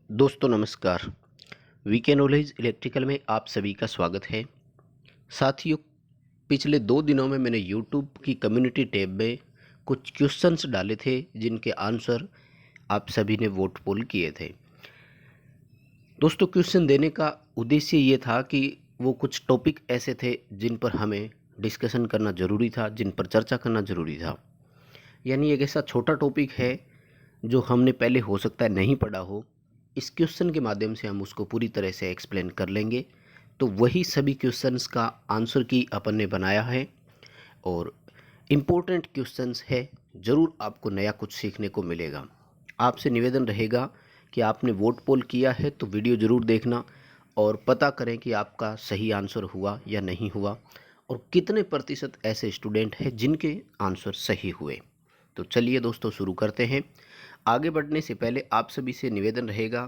दोस्तों नमस्कार। VK knowledge electrical में आप सभी का स्वागत है। साथियों, पिछले 2 दिनों में मैंने यूट्यूब की कम्युनिटी टैब में कुछ क्वेश्चंस डाले थे जिनके आंसर आप सभी ने वोट पोल किए थे। दोस्तों, क्वेश्चन देने का उद्देश्य ये था कि वो कुछ टॉपिक ऐसे थे जिन पर हमें डिस्कशन करना ज़रूरी था, जिन पर चर्चा करना ज़रूरी था। यानी एक ऐसा छोटा टॉपिक है जो हमने पहले हो सकता है नहीं पढ़ा हो। इस क्वेश्चन के माध्यम से हम उसको पूरी तरह से एक्सप्लेन कर लेंगे। तो वही सभी क्वेश्चंस का आंसर की अपन ने बनाया है और इम्पोर्टेंट क्वेश्चंस है। ज़रूर आपको नया कुछ सीखने को मिलेगा। आपसे निवेदन रहेगा कि आपने वोट पोल किया है तो वीडियो ज़रूर देखना और पता करें कि आपका सही आंसर हुआ या नहीं हुआ और कितने प्रतिशत ऐसे स्टूडेंट हैं जिनके आंसर सही हुए। तो चलिए दोस्तों, शुरू करते हैं। आगे बढ़ने से पहले आप सभी से निवेदन रहेगा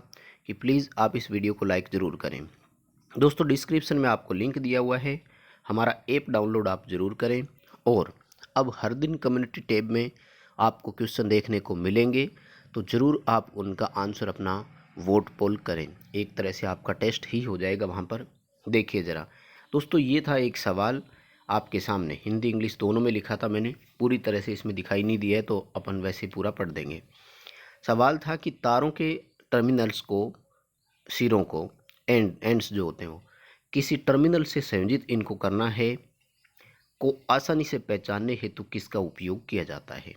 कि प्लीज़ आप इस वीडियो को लाइक ज़रूर करें। दोस्तों, डिस्क्रिप्शन में आपको लिंक दिया हुआ है, हमारा ऐप डाउनलोड आप ज़रूर करें। और अब हर दिन कम्युनिटी टैब में आपको क्वेश्चन देखने को मिलेंगे, तो ज़रूर आप उनका आंसर अपना वोट पोल करें। एक तरह से आपका टेस्ट ही हो जाएगा वहाँ पर। देखिए ज़रा दोस्तों, ये था एक सवाल आपके सामने, हिंदी इंग्लिश दोनों में लिखा था मैंने। पूरी तरह से इसमें दिखाई नहीं दिया है तो अपन वैसे पूरा पढ़ देंगे। सवाल था कि तारों के टर्मिनल्स को, सिरों को, एंड्स जो होते हैं वो किसी टर्मिनल से संयोजित इनको करना है को आसानी से पहचानने हेतु किसका उपयोग किया जाता है।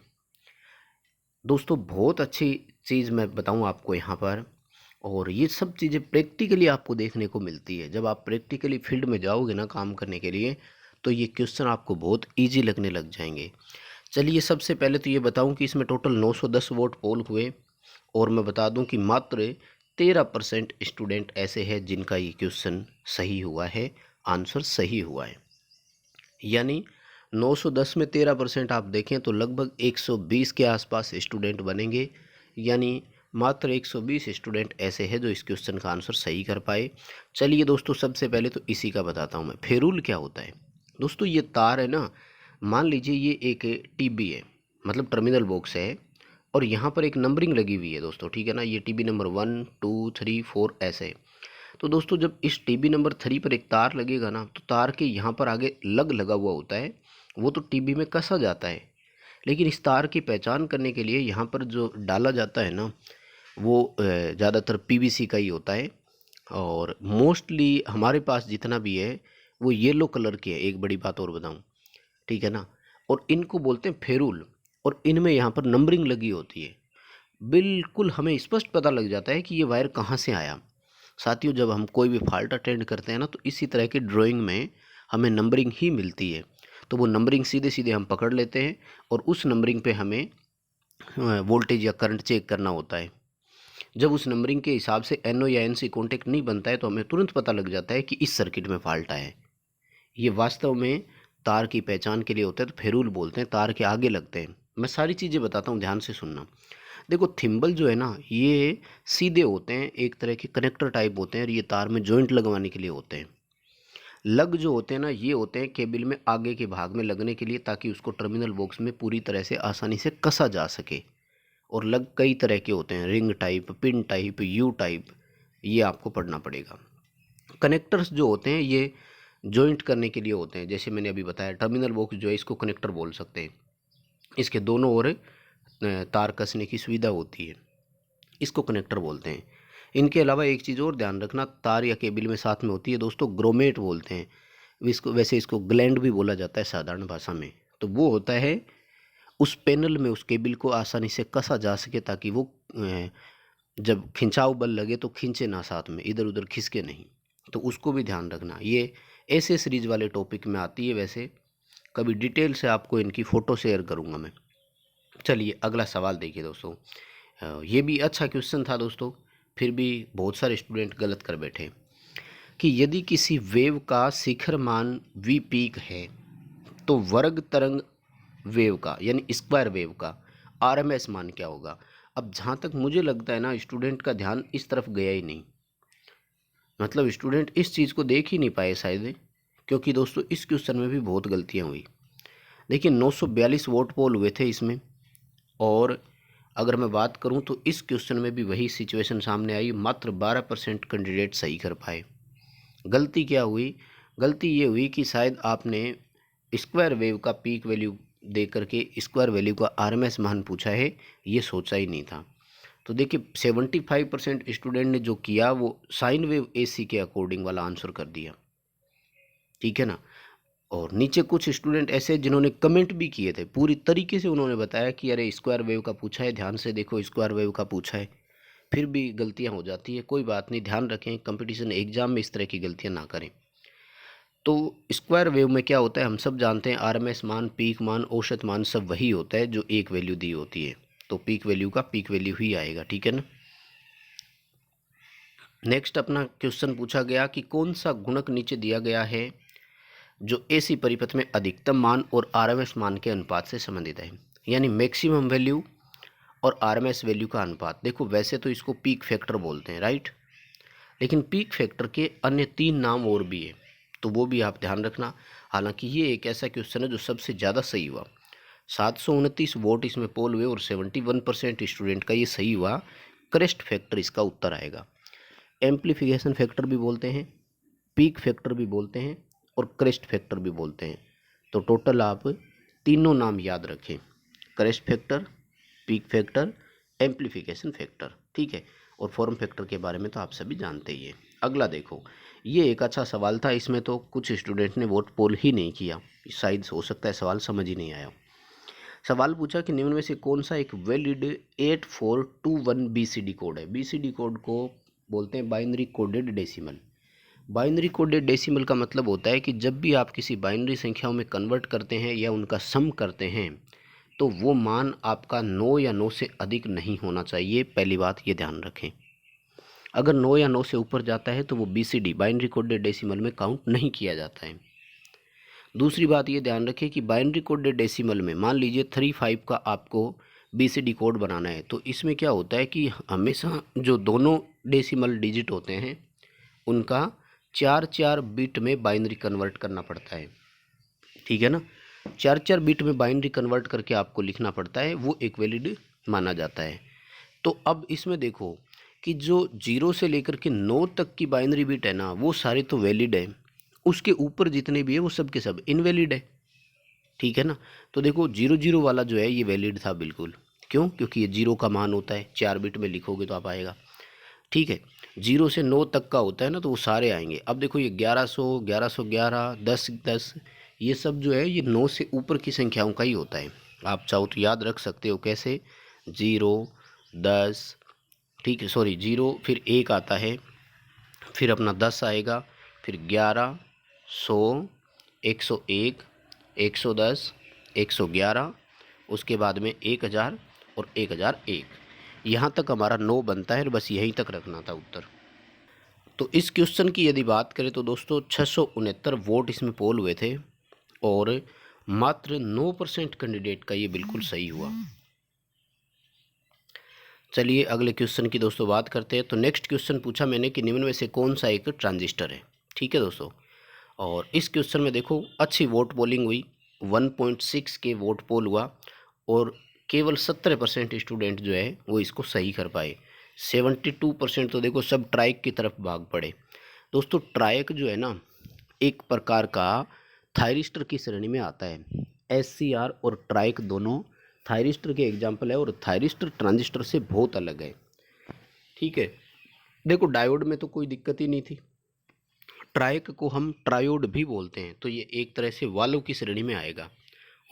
दोस्तों, बहुत अच्छी चीज़ मैं बताऊं आपको यहाँ पर। और ये सब चीज़ें प्रैक्टिकली आपको देखने को मिलती है। जब आप प्रैक्टिकली फील्ड में जाओगे ना काम करने के लिए, तो ये क्वेश्चन आपको बहुत ईजी लगने लग जाएंगे। चलिए, सबसे पहले तो ये बताऊं कि इसमें टोटल 910 वोट पोल हुए और मैं बता दूं कि मात्र 13% स्टूडेंट ऐसे हैं जिनका ये क्वेश्चन सही हुआ है, आंसर सही हुआ है। यानी 910 में 13% आप देखें तो लगभग 120 के आसपास स्टूडेंट बनेंगे। यानी मात्र 120 स्टूडेंट ऐसे हैं जो इस क्वेश्चन का आंसर सही कर पाए। चलिए दोस्तों, सबसे पहले तो इसी का बताता हूँ मैं। फेरूल क्या होता है? दोस्तों, ये तार है ना, मान लीजिए ये एक टीबी है, मतलब टर्मिनल बॉक्स है, और यहाँ पर एक नंबरिंग लगी हुई है दोस्तों, ठीक है ना। ये टीबी नंबर 1 2 3 4 ऐसे। तो दोस्तों, जब इस टीबी नंबर 3 पर एक तार लगेगा ना, तो तार के यहाँ पर आगे लगा हुआ होता है, वो तो टीबी में कसा जाता है। लेकिन इस तार की पहचान करने के लिए यहाँ पर जो डाला जाता है ना, वो ज़्यादातर पीवीसी का ही होता है। और मोस्टली हमारे पास जितना भी है वो येलो कलर के है। एक बड़ी बात और बताऊँ, ठीक है ना। और इनको बोलते हैं फेरूल, और इनमें यहाँ पर नंबरिंग लगी होती है। बिल्कुल हमें स्पष्ट पता लग जाता है कि ये वायर कहाँ से आया। साथियों, जब हम कोई भी फॉल्ट अटेंड करते हैं ना, तो इसी तरह की ड्राइंग में हमें नंबरिंग ही मिलती है। तो वो नंबरिंग सीधे सीधे हम पकड़ लेते हैं और उस नंबरिंग पे हमें वोल्टेज या करंट चेक करना होता है। जब उस नंबरिंग के हिसाब से एनओ या एनसी कॉन्टेक्ट नहीं बनता है तो हमें तुरंत पता लग जाता है कि इस सर्किट में फॉल्ट आया है। ये वास्तव में तार की पहचान के लिए होता है, तो फेरूल बोलते हैं, तार के आगे लगते हैं। मैं सारी चीज़ें बताता हूँ, ध्यान से सुनना। देखो, थिम्बल जो है ना, ये सीधे होते हैं, एक तरह के कनेक्टर टाइप होते हैं, और ये तार में जॉइंट लगवाने के लिए होते हैं। लग जो होते हैं ना, ये होते हैं केबल में आगे के भाग में लगने के लिए, ताकि उसको टर्मिनल बॉक्स में पूरी तरह से आसानी से कसा जा सके। और लग कई तरह के होते हैं, ring type, pin type, you type, ये आपको पढ़ना पड़ेगा। कनेक्टर्स जो होते हैं ये जॉइंट करने के लिए होते हैं। जैसे मैंने अभी बताया, टर्मिनल बॉक्स जो है इसको कनेक्टर बोल सकते हैं। इसके दोनों ओर तार कसने की सुविधा होती है, इसको कनेक्टर बोलते हैं। इनके अलावा एक चीज़ और ध्यान रखना, तार या केबल में साथ में होती है दोस्तों, ग्रोमेट बोलते हैं इसको। वैसे इसको ग्लैंड भी बोला जाता है साधारण भाषा में। तो वो होता है उस पैनल में, उस केबल को आसानी से कसा जा सके, ताकि वो जब खिंचाव बल लगे तो खींचे ना, साथ में इधर उधर खिसके नहीं। तो उसको भी ध्यान रखना। ये ऐसे सीरीज वाले टॉपिक में आती है। वैसे कभी डिटेल से आपको इनकी फ़ोटो शेयर करूँगा मैं। चलिए, अगला सवाल देखिए दोस्तों। ये भी अच्छा क्वेश्चन था दोस्तों, फिर भी बहुत सारे स्टूडेंट गलत कर बैठे कि यदि किसी वेव का शिखर मान वी पीक है तो वर्ग तरंग वेव का, यानी स्क्वायर वेव का आरएमएस मान क्या होगा। अब जहाँ तक मुझे लगता है ना, स्टूडेंट का ध्यान इस तरफ गया ही नहीं। मतलब स्टूडेंट इस चीज़ को देख ही नहीं पाए शायद, क्योंकि दोस्तों इस क्वेश्चन में भी बहुत गलतियाँ हुई। देखिए, 942 वोट पोल हुए थे इसमें, और अगर मैं बात करूं तो इस क्वेश्चन में भी वही सिचुएशन सामने आई, मात्र 12% कैंडिडेट सही कर पाए। गलती क्या हुई? गलती ये हुई कि शायद आपने स्क्वायर वेव का पीक वैल्यू दे करके स्क्वायर वैल्यू का आरएमएस मान पूछा है, ये सोचा ही नहीं था। तो देखिए 75% स्टूडेंट ने जो किया वो साइन वेव एसी के अकॉर्डिंग वाला आंसर कर दिया, ठीक है ना। और नीचे कुछ स्टूडेंट ऐसे जिन्होंने कमेंट भी किए थे, पूरी तरीके से उन्होंने बताया कि अरे स्क्वायर वेव का पूछा है, ध्यान से देखो स्क्वायर वेव का पूछा है। फिर भी गलतियां हो जाती है, कोई बात नहीं, ध्यान रखें कंपटीशन एग्जाम में इस तरह की गलतियां ना करें। तो स्क्वायर वेव में क्या होता है, हम सब जानते हैं आरएमएस मान, पीक मान, औसत मान सब वही होता है जो एक वैल्यू दी होती है, तो पीक वैल्यू का पीक वैल्यू ही आएगा, ठीक है ना। नेक्स्ट अपना क्वेश्चन पूछा गया कि कौन सा गुणक नीचे दिया गया है जो एसी परिपथ में अधिकतम मान और आरएमएस मान के अनुपात से संबंधित है, यानी मैक्सिमम वैल्यू और आरएमएस वैल्यू का अनुपात। देखो वैसे तो इसको पीक फैक्टर बोलते हैं, राइट, लेकिन पीक फैक्टर के अन्य 3 नाम और भी है, तो वो भी आप ध्यान रखना। हालांकि ये एक ऐसा क्वेश्चन है जो सबसे ज़्यादा सही हुआ, 729 वोट इसमें पोल हुए और 71% स्टूडेंट का ये सही हुआ। क्रेस्ट फैक्टर इसका उत्तर आएगा। एम्प्लीफिकेशन फैक्टर भी बोलते हैं, पीक फैक्टर भी बोलते हैं और क्रेस्ट फैक्टर भी बोलते हैं। तो टोटल आप तीनों नाम याद रखें, crest factor, peak factor, amplification factor, ठीक है। और फॉर्म फैक्टर के बारे में तो आप सभी जानते ही हैं। अगला देखो, ये एक अच्छा सवाल था, इसमें तो कुछ स्टूडेंट ने वोट पोल ही नहीं किया, शायद हो सकता है सवाल समझ ही नहीं आया। सवाल पूछा कि निम्न में से कौन सा एक वैलिड 8421 बीसीडी कोड है। बीसीडी कोड को बोलते हैं binary coded decimal. Binary coded decimal का मतलब होता है कि जब भी आप किसी बाइनरी संख्याओं में कन्वर्ट करते हैं या उनका सम करते हैं तो वो मान आपका 9 या 9 से अधिक नहीं होना चाहिए। पहली बात ये ध्यान रखें, अगर 9 या 9 से ऊपर जाता है तो वो बीसीडी बाइनरी कोडेड डेसिमल में काउंट नहीं किया जाता है। दूसरी बात ये ध्यान रखें कि बाइनरी कोडेड डेसिमल में मान लीजिए 35 का आपको बीसीडी कोड बनाना है, तो इसमें क्या होता है कि हमेशा जो दोनों डेसिमल डिजिट होते हैं उनका 4-4 बिट में बाइनरी कन्वर्ट करना पड़ता है, ठीक है ना। 4-4 बिट में बाइनरी कन्वर्ट करके आपको लिखना पड़ता है, वो एक वैलिड माना जाता है। तो अब इसमें देखो कि जो 0 से लेकर के 9 तक की बाइनरी बिट है ना, वो सारे तो वैलिड है, उसके ऊपर जितने भी है वो सब के सब इनवैलिड है, ठीक है ना। तो देखो 00 वाला जो है ये वैलिड था बिल्कुल, क्यों? क्योंकि ये 0 का मान होता है, 4 बिट में लिखोगे तो आप आएगा, ठीक है। 0 से 9 तक का होता है ना, तो वो सारे आएंगे। अब देखो ये 1100, 1111, 1010, ये सब जो है ये 9 से ऊपर की संख्याओं का ही होता है। आप चाहो तो याद रख सकते हो, कैसे? 0, 10, ठीक है, सॉरी 0, फिर 1 आता है, फिर अपना 10 आएगा, फिर 11, 100, 101, 110, 111, उसके बाद में 1000 और 1001, यहाँ तक हमारा 9 बनता है, बस यहीं तक रखना था उत्तर। तो इस क्वेश्चन की यदि बात करें तो दोस्तों 669 वोट इसमें पोल हुए थे और मात्र 9% कैंडिडेट का ये बिल्कुल सही हुआ। चलिए अगले क्वेश्चन की दोस्तों बात करते हैं। तो नेक्स्ट क्वेश्चन पूछा मैंने कि निम्न में से कौन सा एक ट्रांजिस्टर है, ठीक है दोस्तों। और इस क्वेश्चन में देखो अच्छी वोट पोलिंग हुई, 1.6 के वोट पोल हुआ और केवल 17% स्टूडेंट जो है वो इसको सही कर पाए। 72% तो देखो सब ट्राइक की तरफ भाग पड़े। दोस्तों ट्राइक जो है ना एक प्रकार का थायरिस्टर की श्रेणी में आता है। SCR और ट्राइक दोनों थायरिस्टर के एग्जाम्पल है और थायरिस्टर ट्रांजिस्टर से बहुत अलग है, ठीक है। देखो डायोड में तो कोई दिक्कत ही नहीं थी, ट्राइक को हम ट्रायोड भी बोलते हैं, तो ये एक तरह से वाल्व की श्रेणी में आएगा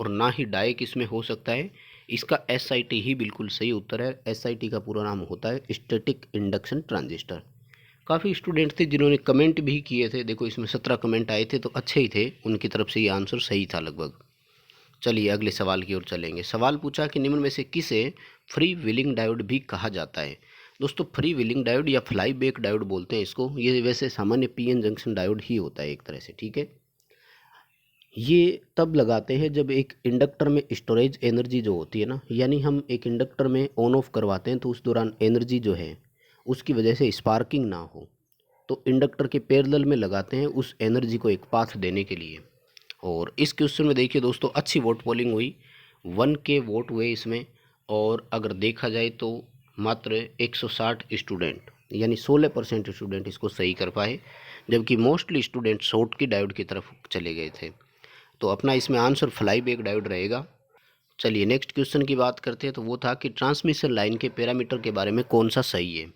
और ना ही डाइक इसमें हो सकता है। इसका SIT ही बिल्कुल सही उत्तर है। SIT का पूरा नाम होता है स्टैटिक इंडक्शन ट्रांजिस्टर। काफ़ी स्टूडेंट थे जिन्होंने कमेंट भी किए थे, देखो इसमें 17 कमेंट आए थे, तो अच्छे ही थे, उनकी तरफ से ये आंसर सही था लगभग। चलिए अगले सवाल की ओर चलेंगे। सवाल पूछा कि निम्न में से किसे फ्री व्हीलिंग डायोड भी कहा जाता है। दोस्तों फ्री व्हीलिंग डायोड या फ्लाई बैक डायोड बोलते हैं इसको, ये वैसे सामान्य PN जंक्शन डायोड ही होता है एक तरह से, ठीक है। ये तब लगाते हैं जब एक इंडक्टर में स्टोरेज एनर्जी जो होती है ना, यानी हम एक इंडक्टर में ऑन ऑफ करवाते हैं तो उस दौरान एनर्जी जो है उसकी वजह से स्पार्किंग ना हो, तो इंडक्टर के पैरेलल में लगाते हैं उस एनर्जी को एक पाथ देने के लिए। और इस क्वेश्चन में देखिए दोस्तों अच्छी वोट पोलिंग हुई, 1 के वोट हुए इसमें और अगर देखा जाए तो मात्र 160 स्टूडेंट यानी 16% स्टूडेंट इसको सही कर पाए, जबकि मोस्टली स्टूडेंट शॉर्ट की डायोड की तरफ चले गए थे। तो अपना इसमें आंसर फ्लाई बैक डायोड रहेगा। चलिए नेक्स्ट क्वेश्चन की बात करते हैं, तो वो था कि ट्रांसमिशन लाइन के पैरामीटर के बारे में कौन सा सही है।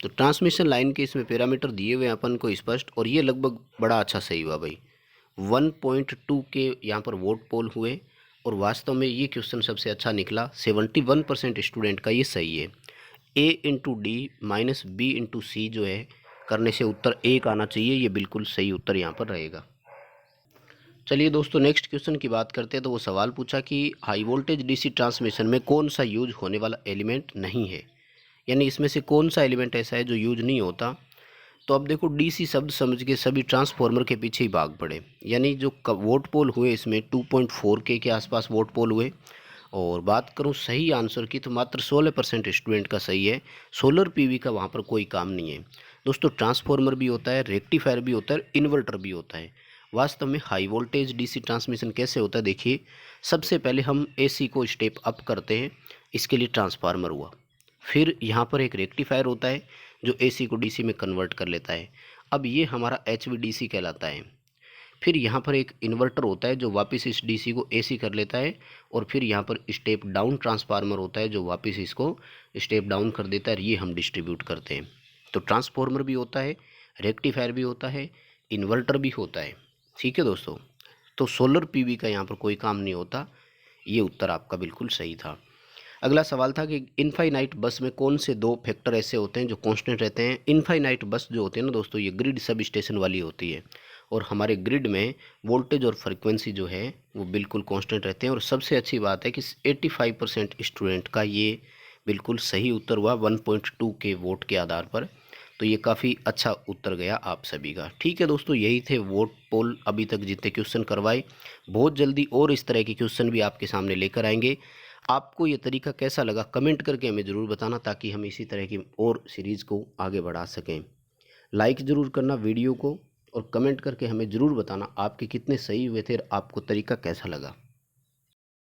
तो ट्रांसमिशन लाइन के इसमें पैरामीटर दिए हुए हैं अपन को स्पष्ट, और ये लगभग बड़ा अच्छा सही हुआ भाई। 1.2 के यहाँ पर वोट पोल हुए, और वास्तव में ये क्वेश्चन सबसे अच्छा निकला। 71% स्टूडेंट का ये सही है। A into D minus B into C जो है करने से उत्तर 1 आना चाहिए, ये बिल्कुल सही उत्तर यहाँ पर रहेगा। चलिए दोस्तों नेक्स्ट क्वेश्चन की बात करते हैं, तो वो सवाल पूछा कि हाई वोल्टेज डीसी ट्रांसमिशन में कौन सा यूज होने वाला एलिमेंट नहीं है, यानी इसमें से कौन सा एलिमेंट ऐसा है जो यूज नहीं होता। तो अब देखो डीसी शब्द समझ के सभी ट्रांसफार्मर के पीछे ही भाग पड़े, यानी जो वोट पोल हुए इसमें 2.4 के आसपास वोट पोल हुए। और बात करूं सही आंसर की, तो मात्र 16% स्टूडेंट का सही है। सोलर पीवी का वहां पर कोई काम नहीं है। दोस्तों ट्रांसफार्मर भी होता है, रेक्टिफायर भी होता है, इन्वर्टर भी होता है। वास्तव में हाई वोल्टेज डीसी ट्रांसमिशन कैसे होता है, देखिए सबसे पहले हम एसी को स्टेप अप करते हैं, इसके लिए ट्रांसफार्मर हुआ। फिर यहाँ पर एक रेक्टिफायर होता है जो एसी को डीसी में कन्वर्ट कर लेता है। अब ये हमारा एचवीडीसी कहलाता है। फिर यहाँ पर एक इन्वर्टर होता है जो वापस इस डीसी को एसी कर लेता है, और फिर यहाँ पर स्टेप डाउन ट्रांसफार्मर होता है जो वापस इसको स्टेप डाउन कर देता है, और ये हम डिस्ट्रीब्यूट करते हैं। तो ट्रांसफार्मर भी होता है, रेक्टिफायर भी होता है, इन्वर्टर भी होता है। ठीक है दोस्तों, तो सोलर पीवी का यहाँ पर कोई काम नहीं होता। ये उत्तर आपका बिल्कुल सही था। अगला सवाल था कि इनफाइनाइट बस में कौन से दो फैक्टर ऐसे होते हैं जो कांस्टेंट रहते हैं। इनफाइनाइट बस जो होती है ना दोस्तों, ये ग्रिड सब स्टेशन वाली होती है, और हमारे ग्रिड में वोल्टेज और फ्रिक्वेंसी जो है वो बिल्कुल कांस्टेंट रहते हैं। और सबसे अच्छी बात है कि 85% स्टूडेंट का ये बिल्कुल सही उत्तर हुआ 1.2 के वोट के आधार पर। तो ये काफ़ी अच्छा उत्तर गया आप सभी का। ठीक है दोस्तों, यही थे वोट पोल अभी तक जितने क्वेश्चन करवाए। बहुत जल्दी और इस तरह के क्वेश्चन भी आपके सामने लेकर आएंगे। आपको ये तरीका कैसा लगा कमेंट करके हमें ज़रूर बताना, ताकि हम इसी तरह की और सीरीज़ को आगे बढ़ा सकें। लाइक ज़रूर करना वीडियो को, और कमेंट करके हमें ज़रूर बताना आपके कितने सही हुए थे और आपको तरीका कैसा लगा।